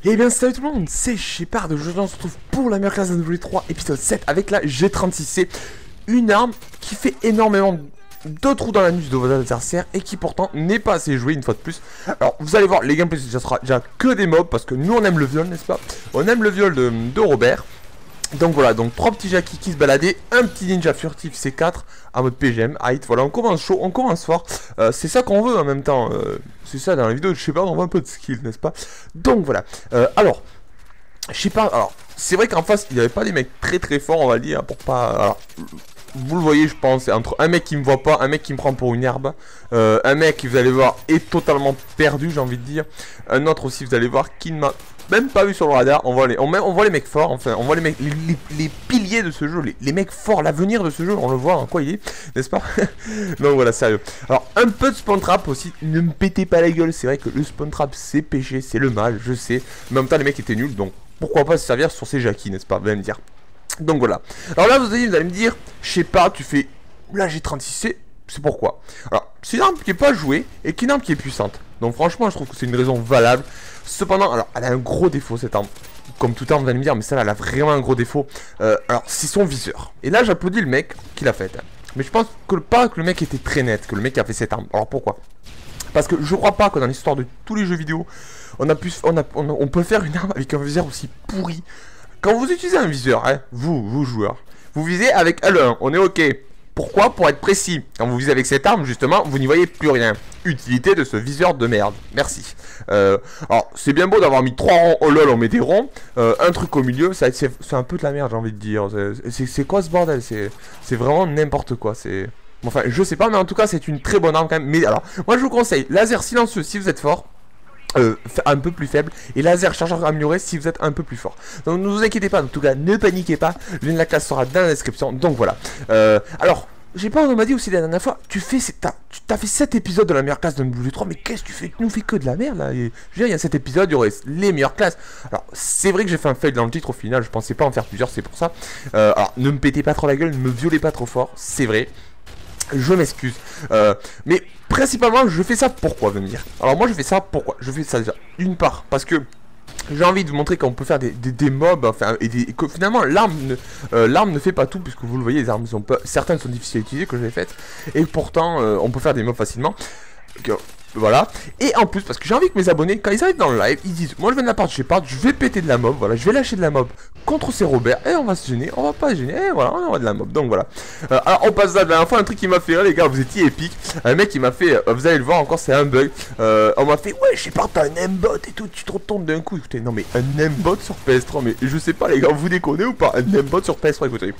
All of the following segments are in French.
Et bien salut tout le monde, c'est Shepard. Aujourd'hui on se retrouve pour la meilleure classe de W3 épisode 7 avec la G36C. Une arme qui fait énormément de trous dans l'anus de vos adversaires et qui pourtant n'est pas assez jouée une fois de plus. Alors vous allez voir, les gameplays ce sera déjà que des mobs parce que nous on aime le viol, n'est-ce pas? On aime le viol de Robert. Donc voilà, donc 3 petits jackies qui se baladaient, un petit ninja furtif C4 en mode PGM, height, voilà, on commence chaud, on commence fort, c'est ça qu'on veut en même temps, c'est ça dans la vidéo de Shepard, on voit un peu de skill, n'est-ce pas? Donc voilà, alors, Shepard, alors, c'est vrai qu'en face, il n'y avait pas des mecs très forts, on va dire, pour pas, alors, vous le voyez je pense, c'est entre un mec qui me voit pas, un mec qui me prend pour une herbe, un mec qui vous allez voir est totalement perdu, j'ai envie de dire, un autre aussi vous allez voir qui ne m'a même pas vu sur le radar. On voit les mecs forts, enfin on voit les mecs, les piliers de ce jeu, les mecs forts, l'avenir de ce jeu, on le voit en quoi il est, n'est-ce pas? Donc voilà, sérieux. Alors un peu de spawn trap aussi, ne me pétez pas la gueule, c'est vrai que le spawn trap c'est péché, c'est le mal, je sais, mais en même temps les mecs étaient nuls, donc pourquoi pas se servir sur ces jackies, n'est-ce pas? Vous allez me dire. Donc voilà. Alors là vous allez me dire, je sais pas, tu fais la G36C, c'est pourquoi? Alors c'est une arme qui est pas jouée et qui est une arme qui est puissante. Donc franchement je trouve que c'est une raison valable. Cependant, alors elle a un gros défaut cette arme. Comme toute arme vous allez me dire, mais celle-là elle a vraiment un gros défaut. Alors c'est son viseur. Et là j'applaudis le mec qui l'a fait. Mais je pense que pas que le mec était très net, que le mec qui a fait cette arme. Alors pourquoi? Parce que je crois pas que dans l'histoire de tous les jeux vidéo, on peut faire une arme avec un viseur aussi pourri. Quand vous utilisez un viseur, hein, vous joueurs, vous visez avec L1, on est ok. Pourquoi? Pour être précis. Quand vous visez avec cette arme, justement, vous n'y voyez plus rien. Utilité de ce viseur de merde. Merci. Alors, c'est bien beau d'avoir mis 3 ronds. Oh lol, on met des ronds. Un truc au milieu, c'est un peu de la merde, j'ai envie de dire. C'est quoi ce bordel? C'est vraiment n'importe quoi. C'est... Enfin, je sais pas, mais en tout cas, c'est une très bonne arme quand même. Mais alors, moi, je vous conseille laser silencieux si vous êtes fort. Un peu plus faible et laser chargeur amélioré si vous êtes un peu plus fort. Donc ne vous inquiétez pas, en tout cas ne paniquez pas, le lien de la classe sera dans la description. Donc voilà. Alors j'ai pas, on m'a dit aussi la dernière fois, tu t'as fait 7 épisodes de la meilleure classe de W3, mais qu'est-ce que tu fais? Tu nous fais que de la merde là. Et, je veux dire, il y a 7 épisodes, il y aurait les meilleures classes. Alors c'est vrai que j'ai fait un fail dans le titre au final, je pensais pas en faire plusieurs, c'est pour ça. Alors ne me pétez pas trop la gueule, ne me violez pas trop fort, c'est vrai. Je m'excuse, mais principalement je fais ça pourquoi, veut me dire. Alors moi je fais ça pourquoi? Je fais ça déjà d'une part parce que j'ai envie de vous montrer qu'on peut faire des mobs, enfin, et que finalement l'arme ne fait pas tout, puisque vous le voyez, les armes sont pas, certaines sont difficiles à utiliser que j'ai faites, et pourtant on peut faire des mobs facilement. Voilà, et en plus parce que j'ai envie que mes abonnés, quand ils arrivent dans le live, ils disent moi je viens de la part de Shepard, je vais péter de la mob, voilà, je vais lâcher de la mob contre ces Robert, et on va se gêner, on va pas se gêner, et voilà, on aura de la mob, donc voilà. Alors on passe à la dernière fois, un truc qui m'a fait rire les gars, vous étiez épique, un mec qui m'a fait, vous allez le voir encore, c'est un bug, on m'a fait ouais Shepard t'as un aimbot et tout, tu te retournes d'un coup, écoutez, non mais un aimbot sur PS3, mais je sais pas les gars, vous déconnez ou pas, un aimbot sur PS3, écoutez.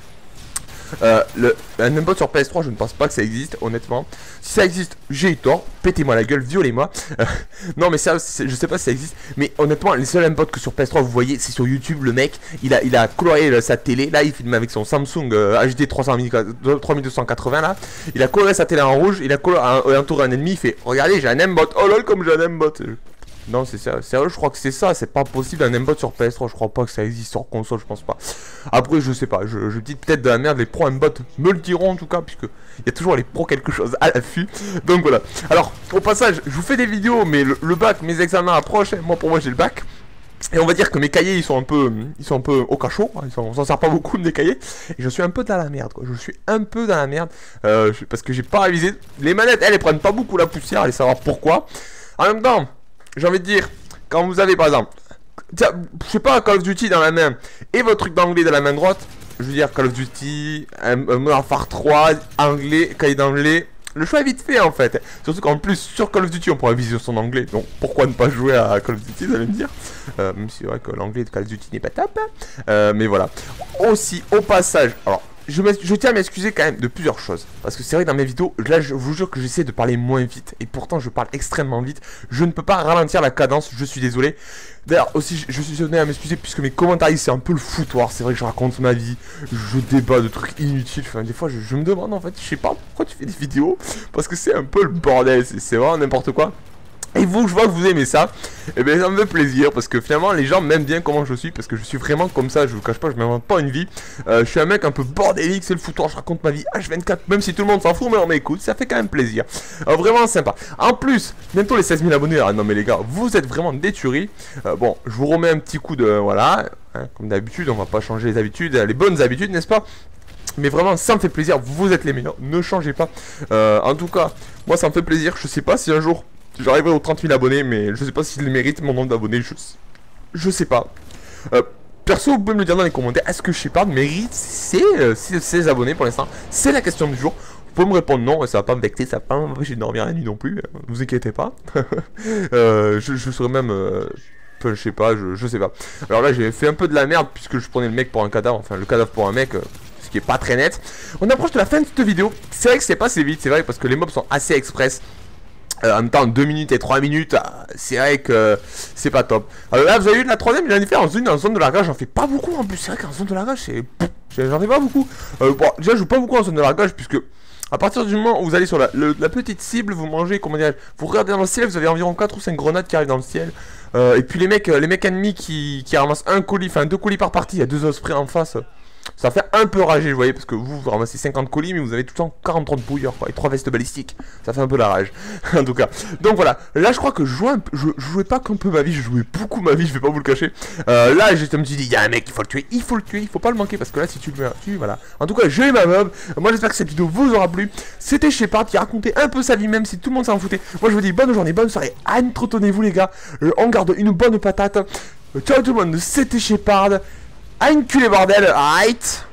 Un aimbot sur PS3, je ne pense pas que ça existe, honnêtement. Si ça existe, j'ai eu tort, pétez-moi la gueule, violez-moi. Non mais ça, je sais pas si ça existe, mais honnêtement, les seuls aimbots que sur PS3 vous voyez, c'est sur YouTube, le mec, il a coloré sa télé, là il filme avec son Samsung HD 3280 là, il a coloré sa télé en rouge, il a coloré entouré un ennemi, il fait, regardez j'ai un aimbot, oh lol comme j'ai un aimbot. Non, c'est sérieux, je crois que c'est ça, c'est pas possible un aimbot sur PS3, je crois pas que ça existe sur console, je pense pas. Après, je sais pas, je dis peut-être de la merde, les pros aimbot me le diront en tout cas, puisque il y a toujours les pros quelque chose à l'affût. Donc voilà. Alors, au passage, je vous fais des vidéos, mais le bac, mes examens approchent, moi pour moi j'ai le bac. Et on va dire que mes cahiers ils sont un peu au cachot, hein, on s'en sert pas beaucoup de mes cahiers. Et je suis un peu dans la merde quoi, je suis un peu dans la merde, parce que j'ai pas révisé. Les manettes, elles prennent pas beaucoup la poussière, allez savoir pourquoi. En même temps, j'ai envie de dire, quand vous avez par exemple, tiens, je sais pas, Call of Duty dans la main et votre truc d'anglais dans la main droite, je veux dire Call of Duty, Modern Warfare 3, anglais, cahier d'anglais, le choix est vite fait en fait. Surtout qu'en plus sur Call of Duty on pourra viser son anglais, donc pourquoi ne pas jouer à Call of Duty, vous allez me dire. Même si c'est vrai que l'anglais de Call of Duty n'est pas top, mais voilà. Aussi, au passage, alors je tiens à m'excuser quand même de plusieurs choses. Parce que c'est vrai que dans mes vidéos, là je vous jure que j'essaie de parler moins vite. Et pourtant je parle extrêmement vite. Je ne peux pas ralentir la cadence, je suis désolé. D'ailleurs aussi je suis donné à m'excuser puisque mes commentaires c'est un peu le foutoir. C'est vrai que je raconte ma vie, je débat de trucs inutiles. Enfin des fois je me demande en fait, je sais pas pourquoi tu fais des vidéos. Parce que c'est un peu le bordel, c'est vraiment n'importe quoi. Et vous, je vois que vous aimez ça. Et bien ça me fait plaisir parce que finalement les gens m'aiment bien comment je suis. Parce que je suis vraiment comme ça, je vous cache pas, je m'invente pas une vie. Je suis un mec un peu bordélique, c'est le foutoir, je raconte ma vie H24. Même si tout le monde s'en fout, mais on m'écoute, ça fait quand même plaisir. Vraiment sympa. En plus, bientôt les 16 000 abonnés. Ah non mais les gars, vous êtes vraiment des tueries. Bon, je vous remets un petit coup de... Voilà, hein, comme d'habitude, on va pas changer les habitudes, les bonnes habitudes, n'est-ce pas? Mais vraiment, ça me fait plaisir, vous êtes les meilleurs, ne changez pas. En tout cas, moi ça me fait plaisir, je sais pas si un jour j'arriverai aux 30 000 abonnés, mais je sais pas s'il mérite mon nombre d'abonnés, je sais pas. Perso, vous pouvez me le dire dans les commentaires, est-ce que Shepard mérite ses abonnés pour l'instant? C'est la question du jour. Vous pouvez me répondre non, ça va pas me vexer, ça va pas m'empêcher de dormir la nuit non plus, ne vous inquiétez pas. Je serais même... je sais pas, je sais pas. Alors là j'ai fait un peu de la merde puisque je prenais le mec pour un cadavre, enfin le cadavre pour un mec, ce qui est pas très net. On approche de la fin de cette vidéo. C'est vrai que c'est passé vite, c'est vrai parce que les mobs sont assez express. En même temps 2 minutes et 3 minutes, c'est vrai que c'est pas top. Alors là vous avez vu de la troisième, il en a fait en zone de largage, j'en fais pas beaucoup en plus. C'est vrai qu'en zone de largage j'en fais pas beaucoup. Bon déjà je joue pas beaucoup en zone de largage puisque à partir du moment où vous allez sur la petite cible, vous mangez, comment dire, vous regardez dans le ciel, vous avez environ 4 ou 5 grenades qui arrivent dans le ciel. Et puis les mecs ennemis qui ramassent un colis, enfin 2 colis par partie, il y a 2 ospreys en face. Ça fait un peu rager, vous voyez, parce que vous ramassez 50 colis, mais vous avez tout le temps 40 de bouilleurs, quoi, et 3 vestes balistiques. Ça fait un peu la rage, en tout cas. Donc voilà, là je crois que je jouais pas qu'un peu ma vie, je jouais beaucoup ma vie, je vais pas vous le cacher. Là, je me suis dit, il y a un mec, il faut le tuer, il faut pas le manquer, parce que là, si tu le mets, voilà. En tout cas, j'ai eu ma mob. Moi, j'espère que cette vidéo vous aura plu. C'était Shepard qui racontait un peu sa vie, même si tout le monde s'en foutait. Moi, je vous dis bonne journée, bonne soirée, entretenez-vous, les gars. On garde une bonne patate. Ciao tout le monde, c'était Shepard. À une culée bordel, alright.